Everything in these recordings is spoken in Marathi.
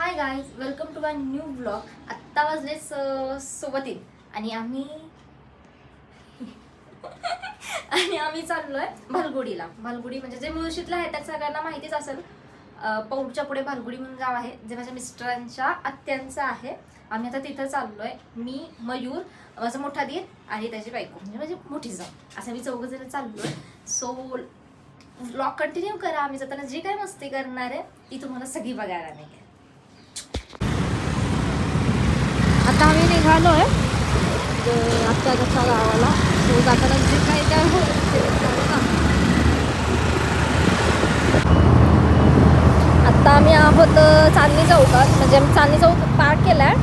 High guys, welcome to my new blog. आत्ता वाजले 3:15 आणि आम्ही चाललोय भालगुडीला. भालगुडी म्हणजे जे मुळशीतलं आहे त्या सगळ्यांना माहितीच असेल. पौडच्या पुढे भालगुडी म्हणून गाव आहे, जे माझ्या मिस्टरांच्या आत्यांचं आहे. आम्ही आता तिथं चाललोय. मी, मयूर, माझा मोठा दीर आणि त्याची बायको म्हणजे माझी मोठी जाऊ, असं मी 4 जण चाललोय. सो ब्लॉग कंटिन्यू करा. आम्ही जाताना जी काय मस्ती करणार आहे ती तुम्हाला सगळी बघायला मिळेल. आता आम्ही निघालोय आत्याच्या गावाला. सो जाताना जे काही काय आत्ता आम्ही आहोत चांदणी चौकात. म्हणजे आम्ही चांदणी चौक पार केलाय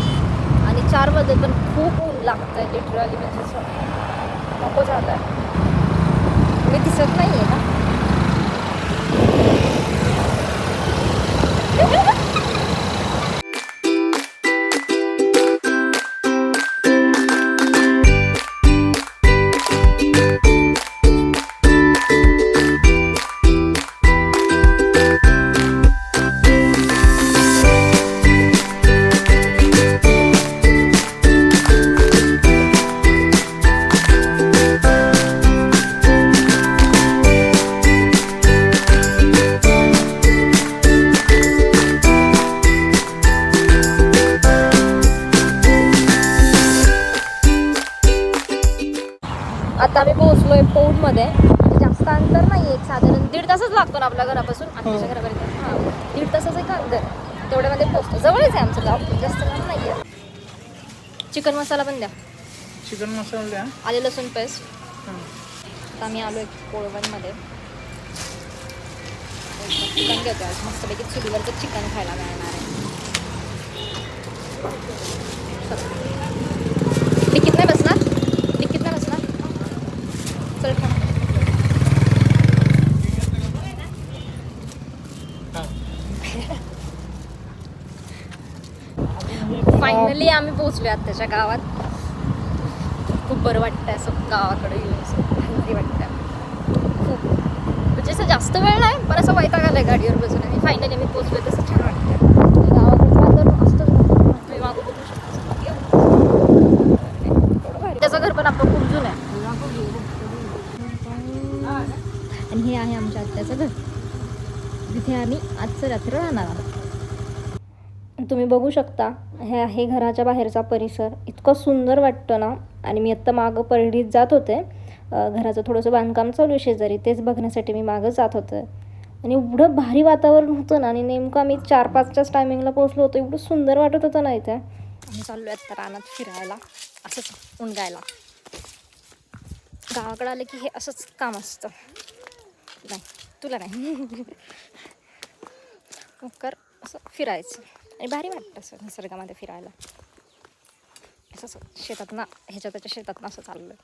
आणि 4 वाजले पण खूप ऊन लागतंय लिटरली. म्हणजे नको झालंय. मी दिसत नाहीये ना. आता आम्ही पोहोचलोय पौडमध्ये. जास्त अंतर नाही, एक साधारण 1.5 तासच लागतो ना आपल्या घरापासून आमच्या घरापर्यंत. हां, 1.5 तासाचं एक अंतर. तेवढ्यामध्ये पोहोचतो. जवळच आहे आमचं गाव, जास्त लांब नाही आहे. चिकन मसाला पण द्या. चिकन मसाला द्या. आले लसूण पेस्ट. आता आम्ही आलो एक कोळवणमध्ये. चिकन घेतो आज. मस्तपैकी चुलीवरचं चिकन खायला मिळणार आहे. तिकीट नाही बसणार. फायनली आम्ही पोहोचलो आत्याच्या गावात. खूप बरं वाटतंय असं गावाकडे येऊन. असं भारी वाटतं खूप. म्हणजे असं जास्त वेळ नाही पण असं वैताग आलाय गाडीवर बसून. आणि फायनली आम्ही पोहोचलो. तसं छान वाटतं. गावाकडचं वातावरण असतं. मागं बघू शकतो. त्याचं घर पण आपलं खूप जुनं आहे. आणि हे आहे आमच्या आत्याचं घर. तिथे आम्ही आजचं रात्र राहणार आहोत. तुम्ही बघू शकता, हे आहे घराच्या बाहेरचा परिसर. इतकं सुंदर वाटतं ना. आणि मी आत्ता मागं परडीत जात होते. घराचं थोडंसं बांधकाम चालू आहे शेजारी, तेच बघण्यासाठी मी मागं जात होते. आणि एवढं भारी वातावरण होतं ना. आणि नेमकं आम्ही 4-5च्याच टायमिंगला पोहोचलो होतो. एवढं सुंदर वाटत होतं ना इथे. आम्ही चाललो आहे आता रानात फिरायला, असंच उंडायला. गावाकडे आलं की हे असंच काम असतं. नाही, तुला नाही. कर असं फिरायचं आणि भारी वाटतं असं निसर्गामध्ये फिरायला. असं शेतात ना, ह्याच्या त्याच्या शेतात ना असं चाललं.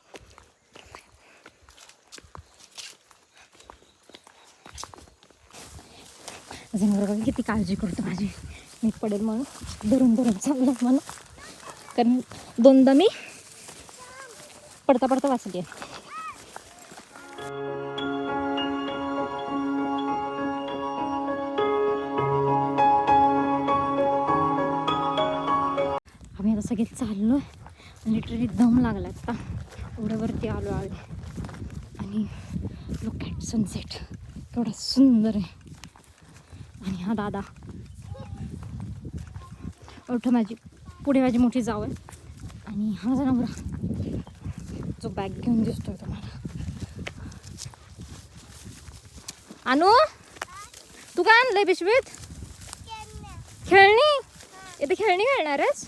जनावर बघा किती काळजी करतो माझी. मी पडेल म्हणून धरून चाललं म्हणून. कारण 2दा मी पडता वाचली आहे. आम्ही आता सगळे चाललो आहे. लिटरली दम लागला आता. एवढ्यावरती आलो आहे आणि लुक ॲट सनसेट केवढा सुंदर आहे. आणि हा दादा माझी पुढे मोठी जाऊ आहे. आणि हा माझा नवरा जो बॅग घेऊन दिसतोय तुम्हाला. आणू, तू काय आणलंय पिशवीत? खेळणी. इथे खेळणी खेळणार आहेस?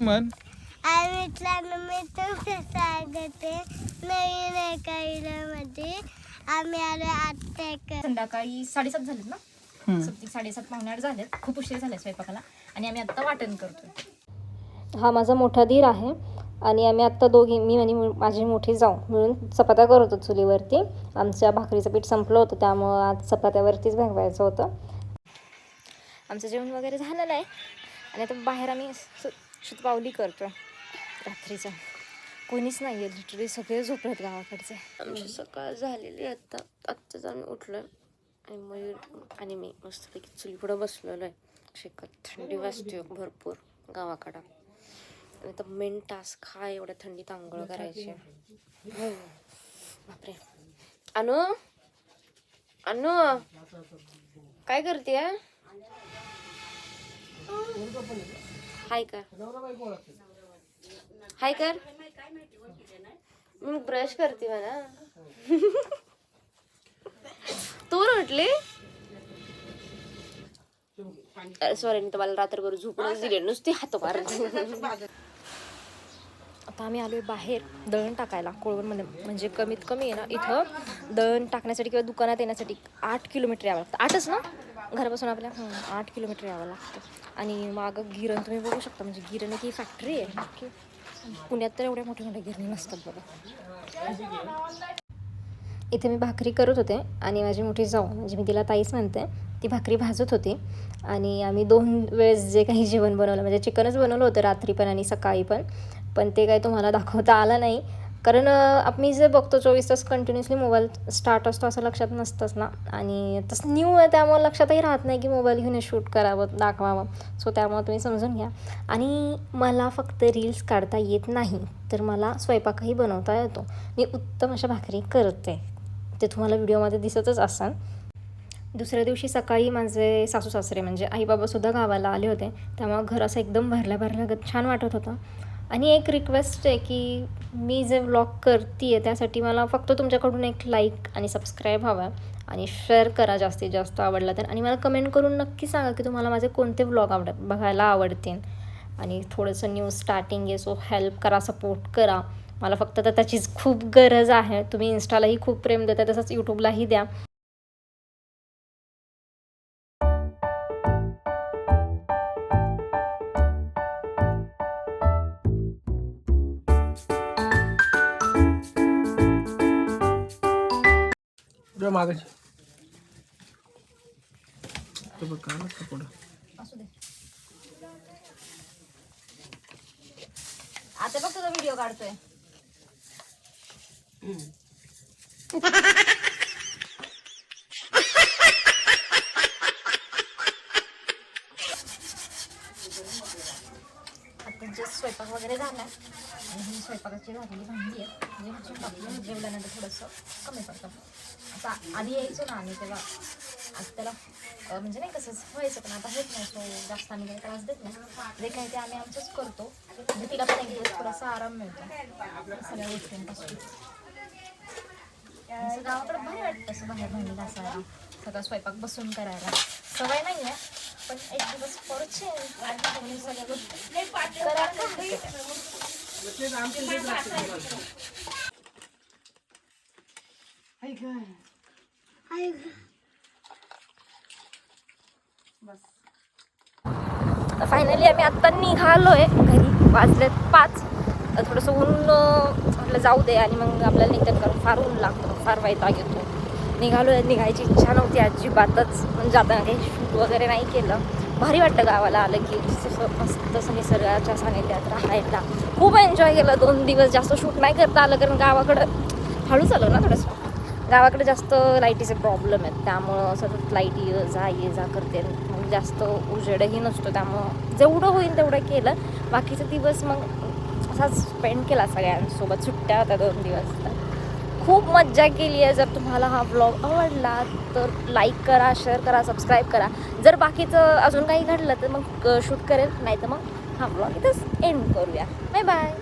मन मी तुमचं स्वागत आहे नवीन एका व्हिडिओमध्ये. आम्ही आलो आत्या. संध्याकाळी 7:30 झालेत ना. 7:30 पावणे 8 झालेत. खूप उशीर झाले स्वयंपाकाला. आणि आम्ही आत्ता वाटण करतोय. हा माझा मोठा दीर आहे. आणि आम्ही आत्ता दोघी, मी आणि माझी मोठी जाऊ मिळून चपात्या करत होतो चुलीवरती. आमच्या भाकरीचं पीठ संपलं होतं, त्यामुळं आज चपात्यावरतीच भागवायचं होतं. आमचं जेवण वगैरे झालेलं आहे. आणि आता बाहेर आम्ही शतपावली करतोय रात्रीचं. कोणीच नाही आहे, लिटरली सगळे झोपलेत गावाकडचे. आमची सकाळ झालेली आत्ताच आम्ही उठलो आणि मयूर आणि मी मस्तपैकी चुलीपुढं बसलेलो आहे. शिकत थंडी वाजते भरपूर गावाकडं. आणि तर मेन टास्क हा एवढ्या थंडीत आंघोळ करायची. बापरे. अनु अनु काय करते? हाय कर, हाय कर. मी ब्रश करते म्हणा. तू म्हटली सॉरी, मी तुम्हाला रात्रभर झोपूनच दिले, नुसती हात मारत. आता आम्ही आलोय बाहेर दळण टाकायला कोळवणमध्ये. म्हणजे कमीत कमी आहे ना इथं दळण टाकण्यासाठी किंवा दुकानात येण्यासाठी 8 किलोमीटर यावं लागतं. 8च ना घरापासून आपल्या 8 किलोमीटर यावं लागतं. आणि मागं गिरण तुम्ही बघू शकता. म्हणजे गिरण ही फॅक्टरी आहे की पुण्यात तर एवढ्या मोठ्या मोठ्या गिरणी नसतात बघा. इथे मी भाकरी करत होते आणि माझी मोठी जाऊ, म्हणजे मी तिला ताईच म्हणते, ती भाकरी भाजत होती. आणि आम्ही 2 वेळेस जे काही जेवण बनवलं, म्हणजे चिकनच बनवलं होतं रात्री पण आणि सकाळी पण ते काही तुम्हाला दाखवता आलं नाही. कारण आम्ही जे बघतो 24 तास कंटिन्युअसली मोबाईल स्टार्ट असतो असं लक्षात नसतंच ना. आणि तसं न्यू आहे त्यामुळे लक्षातही राहत नाही की मोबाईल घेऊन शूट करावं, दाखवावं. सो त्यामुळे तुम्ही समजून घ्या. आणि मला फक्त रील्स काढता येत नाही, तर मला स्वयंपाकही बनवता येतो. मी उत्तम अशा भाकरी करते, ते तुम्हाला व्हिडिओमध्ये दिसतच असाल. दुसऱ्या दिवशी सकाळी माझे सासू सासरे म्हणजे आई बाबासुद्धा गावाला आले होते. त्यामुळे घर असं एकदम भरल्यागत छान वाटत होतं. आणि एक रिक्वेस्ट आहे की मी जे व्लॉग करते आहे त्यासाठी मला फक्त तुमच्याकडून एक लाईक आणि सबस्क्राईब हवा आणि शेअर करा जास्तीत जास्त आवडला तर. आणि मला कमेंट करून नक्की सांगा की तुम्हाला माझे कोणते व्लॉग बघायला आवडतील. आणि थोडंसं न्यू स्टार्टिंग आहे, सो हेल्प करा, सपोर्ट करा. मला फक्त तर त्याचीच खूप गरज आहे. तुम्ही इन्स्टालाही खूप प्रेम देता, तसंच यूट्यूबलाही द्या. मागायची तो बघ का पुढं असू दे. आता बघ तुझा व्हिडिओ काढतोय. आता जे स्वयंपाक वगैरे झाला आणि ही स्वयंपाकाची झालेली भांडी आहे. म्हणजे स्वयंपाक जेवल्यानंतर थोडंसं कमी पडतं. आता आधी यायचो ना आम्ही तेव्हा, आज त्याला म्हणजे नाही कसं व्हायचं, पण आता होत नाही. सो जास्त आम्ही काही त्रास देत नाही. जे काही ते आम्ही आमचंच करतो. म्हणजे तिला पण एक दिवस थोडासा आराम मिळतो सगळ्या गोष्टींपासून. असं गावाकडे भारी वाटतं असं बाहेर भांडी घासायला, सगळं स्वयंपाक बसून करायला. सवय नाही आहे, पण एक दिवस परचे सगळ्या गोष्टी फायनली आम्ही आत्ता निघालोय घरी. वाजलेत 5. थोडंसं ऊन म्हटलं जाऊ दे आणि मग आपल्याला निघतात, कारण फार ऊन लागतं, फार वैताग येतो. निघालोय. निघायची इच्छा नव्हती अजिबातच, म्हणजे जाताना काही शूट वगैरे नाही केलं. भारी वाटतं गावाला आलं की तसं मस्त असं निसर्गाच्या सानिध्यात राहायला. खूप एन्जॉय केलं 2 दिवस. जास्त शूट नाही करता आलं कारण गावाकडं हळूच आलो ना थोडंसं. गावाकडे जास्त लाईटीचे प्रॉब्लेम आहेत, त्यामुळं सतत लाईट ये जा करते. मग जास्त उजेडही नसतो, त्यामुळं जेवढं होईल तेवढं केलं. बाकीचे दिवस मग असाच स्पेंड केला सगळ्यांसोबत. सुट्ट्या होत्या 2 दिवस. तर खूप मज्जा केली आहे. जर तुम्हाला हा व्लॉग आवडला तर लाईक करा, शेअर करा, सबस्क्राईब करा. जर बाकीचं अजून काही घडलं तर मग शूट करेल, नाही तर मग हा व्लॉग इथंच एंड करूया. Bye bye.